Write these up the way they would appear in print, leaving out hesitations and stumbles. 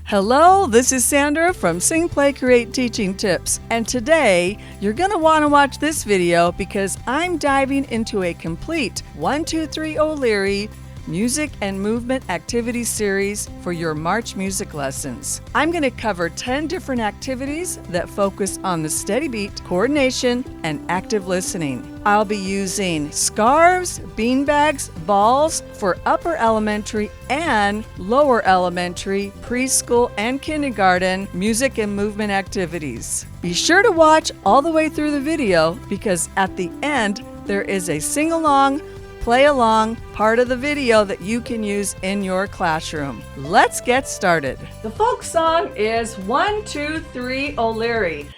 Hello, this is Sandra from Sing, Play, Create Teaching Tips, and today you're going to want to watch this video because I'm diving into a complete 1, 2, 3 O'Leary music and movement activity series for your March music lessons. I'm going to cover 10 different activities that focus on the steady beat, coordination, and active listening. I'll be using scarves, beanbags, balls for upper elementary and lower elementary, preschool, and kindergarten music and movement activities. Be sure to watch all the way through the video because at the end there is a sing-along, play-along part of the video that you can use in your classroom. Let's get started. The folk song is 1, 2, 3 O'Leary.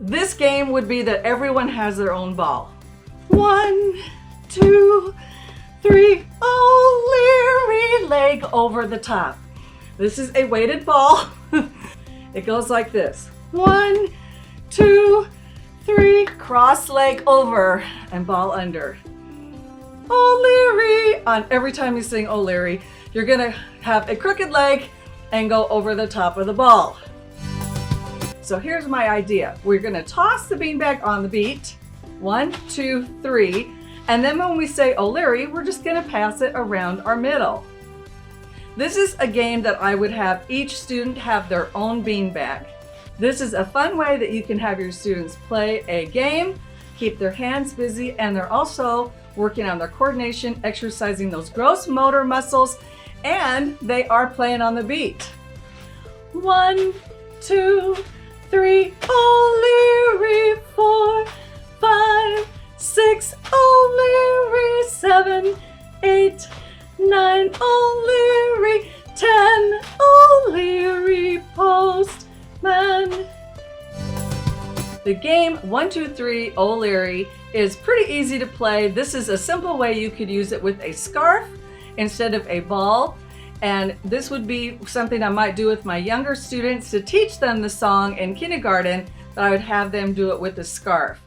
This game would be that everyone has their own ball. 1, 2, 3, O'Leary, leg over the top. This is a weighted ball. It goes like this. 1, 2, 3, cross leg over and ball under. O'Leary. On every time you sing O'Leary, you're gonna have a crooked leg and go over the top of the ball. So here's my idea. We're gonna toss the beanbag on the beat. 1, 2, 3. And then when we say O'Leary, we're just gonna pass it around our middle. This is a game that I would have each student have their own beanbag. This is a fun way that you can have your students play a game, keep their hands busy, and they're also working on their coordination, exercising those gross motor muscles, and they are playing on the beat. 1, 2, 3, O'Leary, 4, 5, 6, O'Leary, 7, 8, 9, O'Leary, 10, O'Leary, postman. The game 1, 2, 3 O'Leary is pretty easy to play. This is a simple way you could use it with a scarf instead of a ball. And this would be something I might do with my younger students to teach them the song in kindergarten, but I would have them do it with a scarf.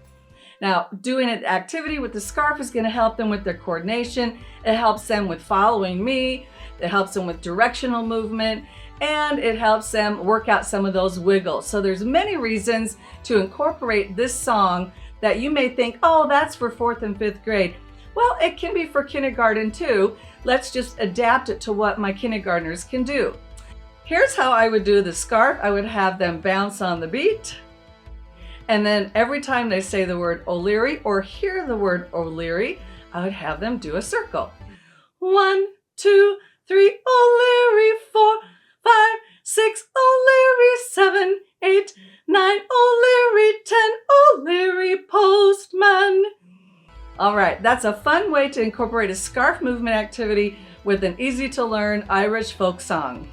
Now, doing an activity with the scarf is going to help them with their coordination. It helps them with following me. It helps them with directional movement, and it helps them work out some of those wiggles. So there's many reasons to incorporate this song that you may think, oh, that's for 4th and 5th grade. Well, it can be for kindergarten too. Let's just adapt it to what my kindergartners can do. Here's how I would do the scarf. I would have them bounce on the beat. And then every time they say the word O'Leary or hear the word O'Leary, I would have them do a circle. 1, 2, 3, O'Leary, 4, 5, 6, O'Leary, 7, 8, 9, O'Leary, 10, O'Leary, postman. All right, that's a fun way to incorporate a scarf movement activity with an easy to learn Irish folk song.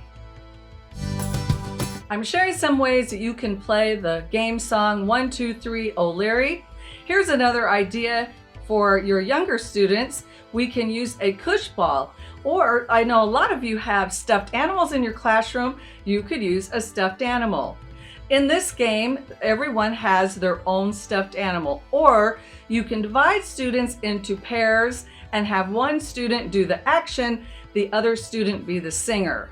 I'm sharing some ways that you can play the game song 1, 2, 3 O'Leary. Here's another idea for your younger students. We can use a Kush ball, or I know a lot of you have stuffed animals in your classroom. You could use a stuffed animal. In this game, everyone has their own stuffed animal, or you can divide students into pairs and have one student do the action, the other student be the singer.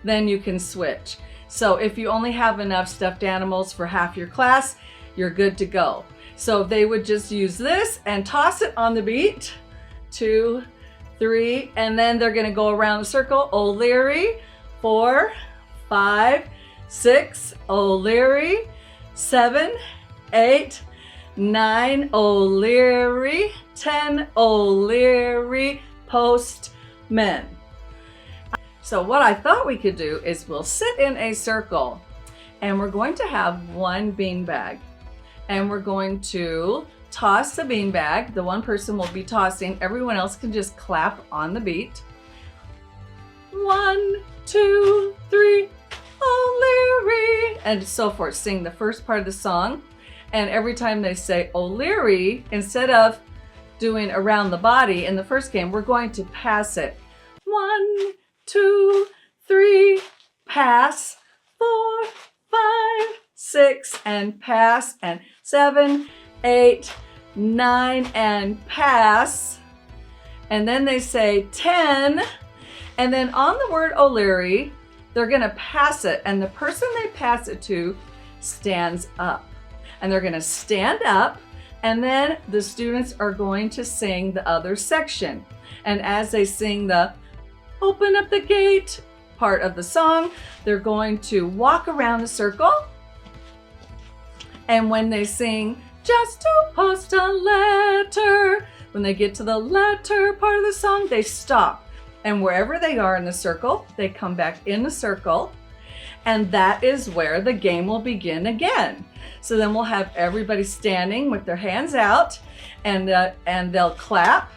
Then you can switch. So if you only have enough stuffed animals for half your class, you're good to go. So they would just use this and toss it on the beat. 2, 3, and then they're gonna go around the circle. O'Leary, 4, 5, 6, O'Leary, 7, 8, 9, O'Leary, 10, O'Leary, postmen. So what I thought we could do is we'll sit in a circle and we're going to have one beanbag and we're going to toss the beanbag. The one person will be tossing, everyone else can just clap on the beat. 1, 2, 3, O'Leary, and so forth. Sing the first part of the song, and every time they say O'Leary, instead of doing around the body in the first game, we're going to pass it. 1, 2, 3, pass. 4, 5, 6, and pass, and 7, 8, 9, and pass. And then they say 10, and then on the word O'Leary, they're gonna pass it, and the person they pass it to stands up. And they're gonna stand up, and then the students are going to sing the other section. And as they sing the open up the gate part of the song, they're going to walk around the circle. And when they sing just to post a letter, when they get to the letter part of the song, they stop. And wherever they are in the circle, they come back in the circle. And that is where the game will begin again. So then we'll have everybody standing with their hands out, and they'll clap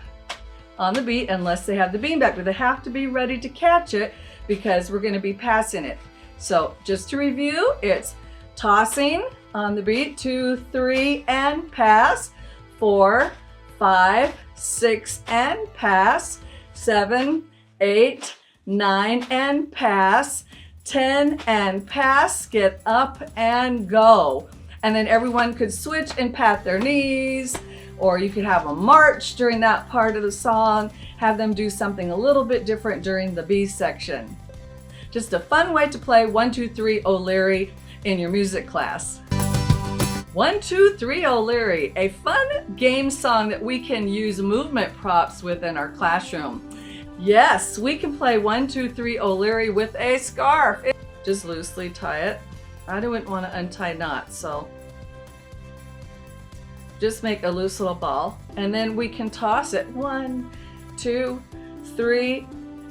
on the beat unless they have the beanbag, but they have to be ready to catch it because we're gonna be passing it. So just to review, it's tossing on the beat, 2, 3, and pass. 4, 5, 6, and pass. 7, 8, 9, and pass. 10, and pass. Get up and go. And then everyone could switch and pat their knees, or you could have a march during that part of the song, have them do something a little bit different during the B section. Just a fun way to play 1, 2, 3, O'Leary in your music class. 1, 2, 3, O'Leary, a fun game song that we can use movement props with in our classroom. Yes, we can play 1, 2, 3, O'Leary with a scarf. Just loosely tie it. I don't want to untie knots, so just make a loose little ball, and then we can toss it. 1, 2, 3,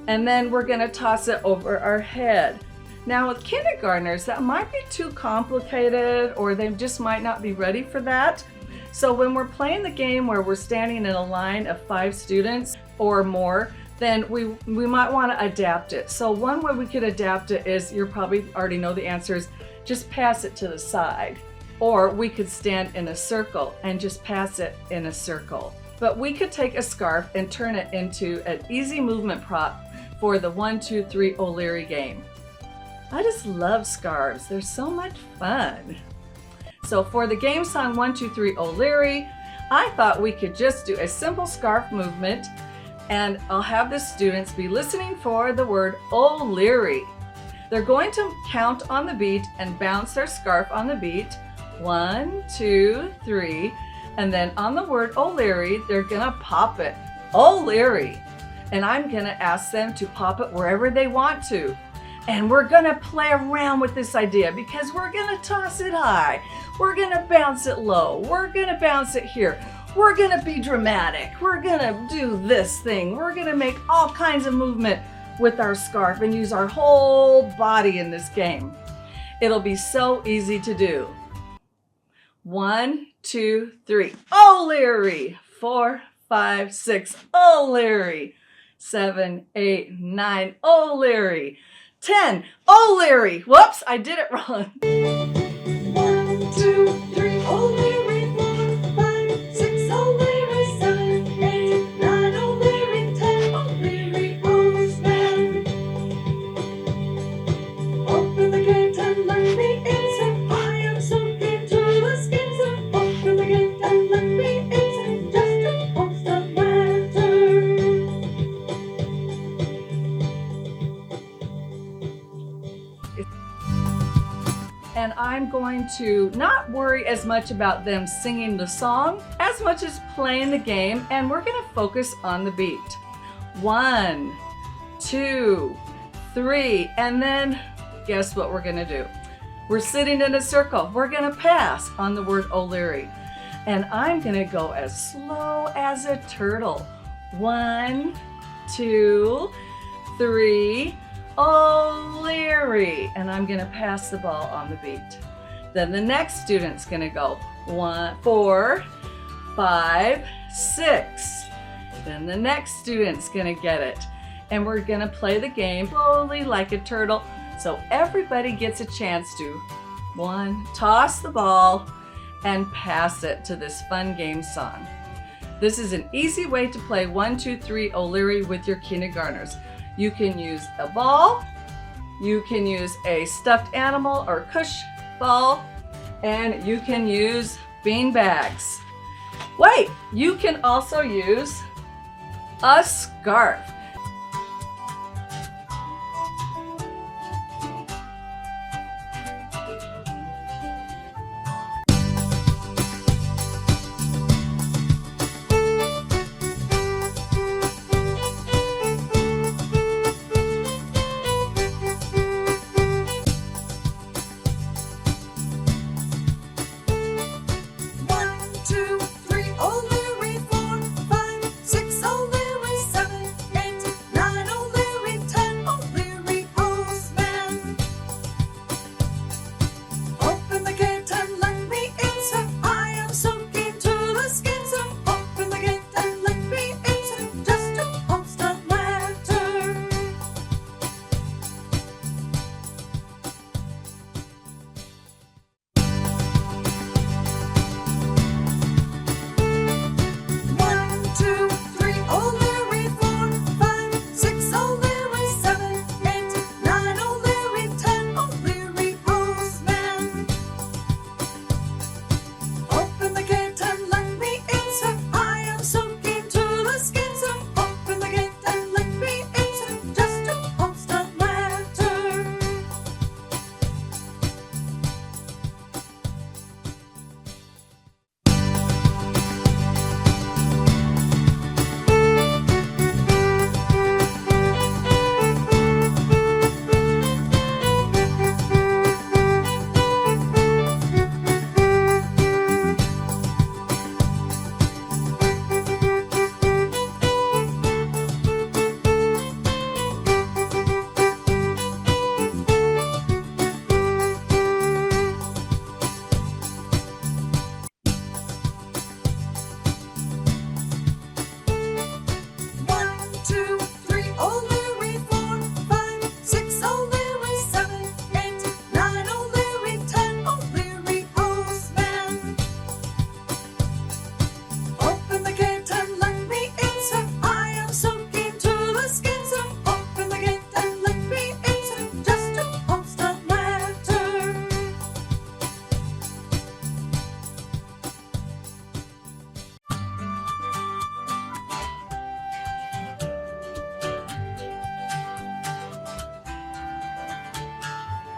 and then we're going to toss it over our head. Now with kindergartners, that might be too complicated, or they just might not be ready for that. So when we're playing the game where we're standing in a line of 5 students or more, then we might want to adapt it. So one way we could adapt it is, you probably already know the answers, just pass it to the side. Or we could stand in a circle and just pass it in a circle. But we could take a scarf and turn it into an easy movement prop for the 1, 2, 3 O'Leary game. I just love scarves. They're so much fun. So for the game song 1, 2, 3 O'Leary, I thought we could just do a simple scarf movement, and I'll have the students be listening for the word O'Leary. They're going to count on the beat and bounce their scarf on the beat. 1, 2, 3, and then on the word O'Leary, they're gonna pop it. O'Leary. And I'm gonna ask them to pop it wherever they want to. And we're gonna play around with this idea because we're gonna toss it high. We're gonna bounce it low. We're gonna bounce it here. We're gonna be dramatic. We're gonna do this thing. We're gonna make all kinds of movement with our scarf and use our whole body in this game. It'll be so easy to do. 1, 2, 3, O'Leary. 4, 5, 6, O'Leary. 7, 8, 9, O'Leary. 10, O'Leary. Whoops, I did it wrong. 1, 2, 3, O'Leary. 4, 5, 6, O'Leary. 7, 8, 9, O'Leary. 10, O'Leary. Postman. Open the gate and let me in, sir. I am soaking to the skin, sir. Open the gate and let me in, sir. Just to post a letter. And I'm going to not worry as much about them singing the song as much as playing the game, and we're going to focus on the beat. 1, 2, 3, and then guess what we're going to do? We're sitting in a circle. We're going to pass on the word O'Leary, and I'm going to go as slow as a turtle. 1, 2, 3, O'Leary, and I'm gonna pass the ball on the beat. Then the next student's gonna go 1, 4, 5, 6. Then the next student's gonna get it. and we're gonna play the game slowly like a turtle, so everybody gets a chance to, 1, toss the ball and pass it to this fun game song. This is an easy way to play 1, 2, 3 O'Leary with your kindergartners. You can use a ball, you can use a stuffed animal or Kush ball, and you can use beanbags. Wait, you can also use a scarf.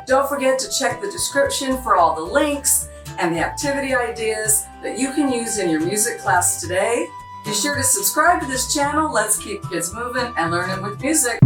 Don't forget to check the description for all the links and the activity ideas that you can use in your music class today. Be sure to subscribe to this channel. Let's keep kids moving and learning with music.